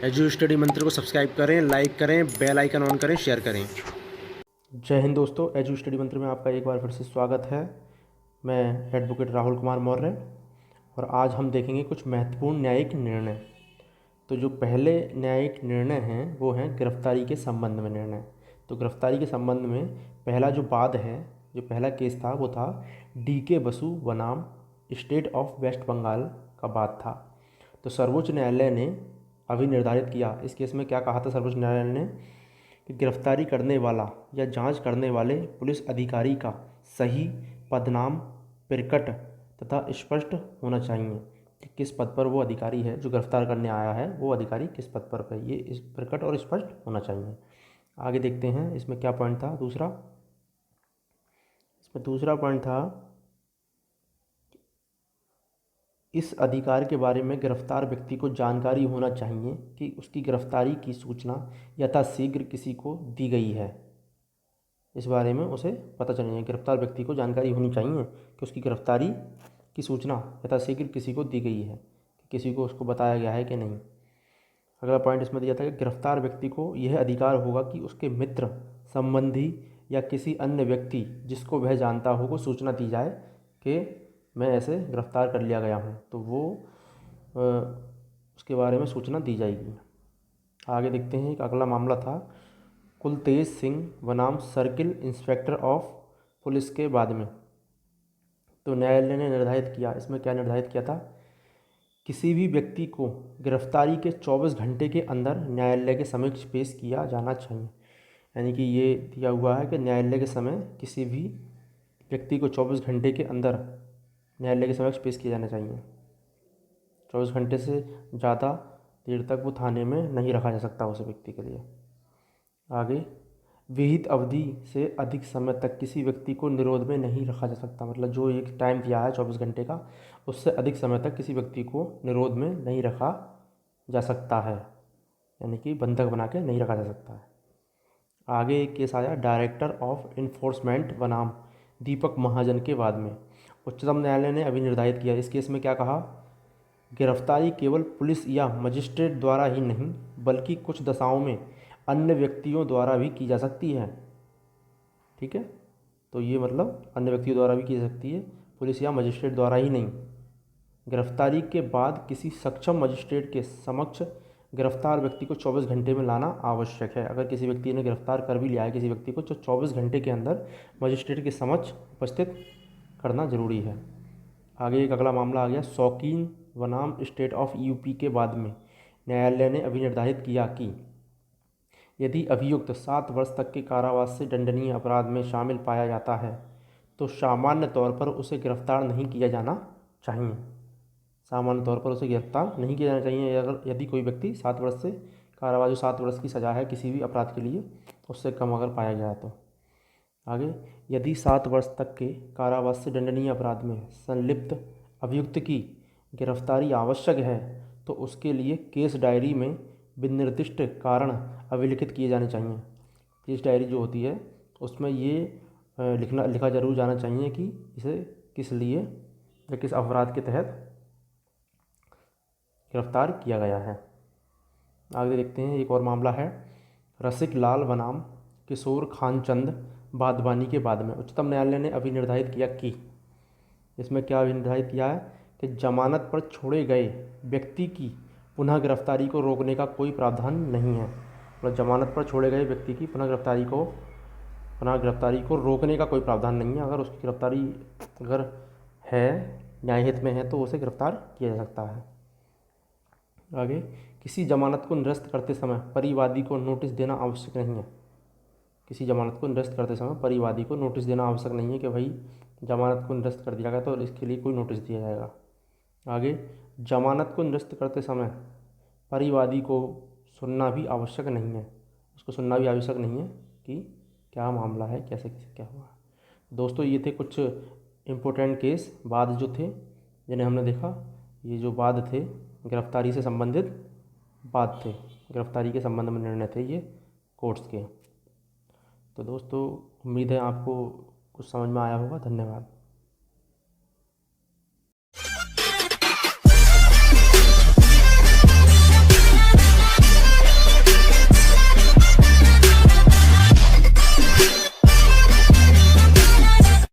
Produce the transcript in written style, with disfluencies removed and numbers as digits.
Edu study मंत्र को subscribe करें, लाइक करें, बेल आइकन ऑन करें, शेयर करें। जय हिंद दोस्तों, एजू स्टडी मंत्र में आपका एक बार फिर से स्वागत है। मैं एडवोकेट राहुल कुमार मौर्य और आज हम देखेंगे कुछ महत्वपूर्ण न्यायिक निर्णय। तो जो पहले न्यायिक निर्णय हैं वो हैं गिरफ्तारी के संबंध में निर्णय। तो गिरफ्तारी के संबंध में पहला जो वाद है, जो पहला केस था वो था DK बसु बनाम स्टेट ऑफ वेस्ट बंगाल का वाद था। तो सर्वोच्च न्यायालय ने अभी निर्धारित किया, इस केस में क्या कहा था सर्वोच्च न्यायालय ने कि गिरफ्तारी करने वाला या जांच करने वाले पुलिस अधिकारी का सही पदनाम प्रकट तथा स्पष्ट होना चाहिए कि किस पद पर वो अधिकारी है, जो गिरफ्तार करने आया है वो अधिकारी किस पद पर है, ये इस प्रकट और स्पष्ट होना चाहिए। आगे देखते हैं इसमें क्या पॉइंट था। इसमें दूसरा पॉइंट था, इस अधिकार के बारे में गिरफ्तार व्यक्ति को जानकारी होना चाहिए कि उसकी गिरफ्तारी की सूचना यथाशीघ्र किसी को दी गई है। इस बारे में उसे पता चलना चाहिए, गिरफ्तार व्यक्ति को जानकारी होनी चाहिए कि उसकी गिरफ्तारी की सूचना यथाशीघ्र किसी को दी गई है, कि किसी को उसको बताया गया है कि नहीं। अगला पॉइंट इसमें दिया था कि गिरफ्तार व्यक्ति को यह अधिकार होगा कि उसके मित्र, संबंधी या किसी अन्य व्यक्ति जिसको वह जानता हो को सूचना दी जाए कि मैं ऐसे गिरफ्तार कर लिया गया हूँ, तो वो उसके बारे में सूचना दी जाएगी। आगे देखते हैं, एक अगला मामला था कुलतेज सिंह बनाम सर्किल इंस्पेक्टर ऑफ पुलिस के बाद में। तो न्यायालय ने निर्धारित किया, इसमें क्या निर्धारित किया था, किसी भी व्यक्ति को गिरफ्तारी के 24 घंटे के अंदर न्यायालय के समक्ष पेश किया जाना चाहिए। यानी कि ये दिया हुआ है कि न्यायालय के समय किसी भी व्यक्ति को 24 घंटे के अंदर न्यायालय के समक्ष पेश किया जाना चाहिए। 24 घंटे से ज़्यादा देर तक वो थाने में नहीं रखा जा सकता उस व्यक्ति के लिए। आगे, विहित अवधि से अधिक समय तक किसी व्यक्ति को निरोध में नहीं रखा जा सकता। मतलब जो एक टाइम दिया है 24 घंटे का, उससे अधिक समय तक किसी व्यक्ति को निरोध में नहीं रखा जा सकता है, यानी कि बंधक बना के नहीं रखा जा सकता है। आगे एक केस आया डायरेक्टर ऑफ इन्फोर्समेंट बनाम दीपक महाजन के बाद में। उच्चतम न्यायालय ने अभी निर्धारित किया, इस केस में क्या कहा, गिरफ्तारी केवल पुलिस या मजिस्ट्रेट द्वारा ही नहीं बल्कि कुछ दशाओं में अन्य व्यक्तियों द्वारा भी की जा सकती है। ठीक है, तो ये मतलब अन्य व्यक्तियों द्वारा भी की जा सकती है, पुलिस या मजिस्ट्रेट द्वारा ही नहीं। गिरफ्तारी के बाद किसी सक्षम मजिस्ट्रेट के समक्ष गिरफ्तार व्यक्ति को 24 घंटे में लाना आवश्यक है। अगर किसी व्यक्ति ने गिरफ्तार कर भी लिया है किसी व्यक्ति को, तो 24 घंटे के अंदर मजिस्ट्रेट के समक्ष उपस्थित करना जरूरी है। आगे एक अगला मामला आ गया शौकीन बनाम स्टेट ऑफ यूपी के बाद में। न्यायालय ने अभी निर्धारित किया कि यदि अभियुक्त 7 वर्ष तक के कारावास से दंडनीय अपराध में शामिल पाया जाता है तो सामान्य तौर पर उसे गिरफ्तार नहीं किया जाना चाहिए। सामान्य तौर पर उसे गिरफ्तार नहीं किया जाना चाहिए अगर यदि कोई व्यक्ति 7 वर्ष से कारावास, जो 7 वर्ष की सज़ा है किसी भी अपराध के लिए, उससे कम अगर पाया गया है तो। आगे, यदि 7 वर्ष तक के कारावास से दंडनीय अपराध में संलिप्त अभियुक्त की गिरफ्तारी आवश्यक है तो उसके लिए केस डायरी में विनिर्दिष्ट कारण अभिलिखित किए जाने चाहिए। केस डायरी जो होती है उसमें ये लिखा जरूर जाना चाहिए कि इसे किस लिए या किस अपराध के तहत गिरफ्तार किया गया है। आगे देखते हैं, एक और मामला है रसिक लाल बनाम किशोर खानचंद बादवानी के बाद में। उच्चतम न्यायालय ने अभी निर्धारित किया कि, इसमें क्या अभी निर्धारित किया है कि जमानत पर छोड़े गए व्यक्ति की पुनः गिरफ्तारी को रोकने का कोई प्रावधान नहीं है। मतलब जमानत पर छोड़े गए व्यक्ति की पुनः गिरफ्तारी को रोकने का कोई प्रावधान नहीं है। अगर उसकी गिरफ्तारी अगर है, न्यायहित में है, तो उसे गिरफ्तार किया जा सकता है। आगे, किसी जमानत को निरस्त करते समय परिवादी को नोटिस देना आवश्यक नहीं है। किसी जमानत को निरस्त करते समय परिवादी को नोटिस देना आवश्यक नहीं है कि भाई जमानत को निरस्त कर दिया गया तो इसके लिए कोई नोटिस दिया जाएगा। आगे, जमानत को निरस्त करते समय परिवादी को सुनना भी आवश्यक नहीं है, उसको सुनना भी आवश्यक नहीं है कि क्या मामला है, कैसे कैसे क्या हुआ। दोस्तों, ये थे कुछ इम्पोर्टेंट केस, वाद जो थे जिन्हें हमने देखा। ये जो वाद थे गिरफ्तारी से संबंधित वाद थे, गिरफ्तारी के संबंध में निर्णय थे ये कोर्ट्स के। तो दोस्तों, उम्मीद है आपको कुछ समझ में आया होगा। धन्यवाद।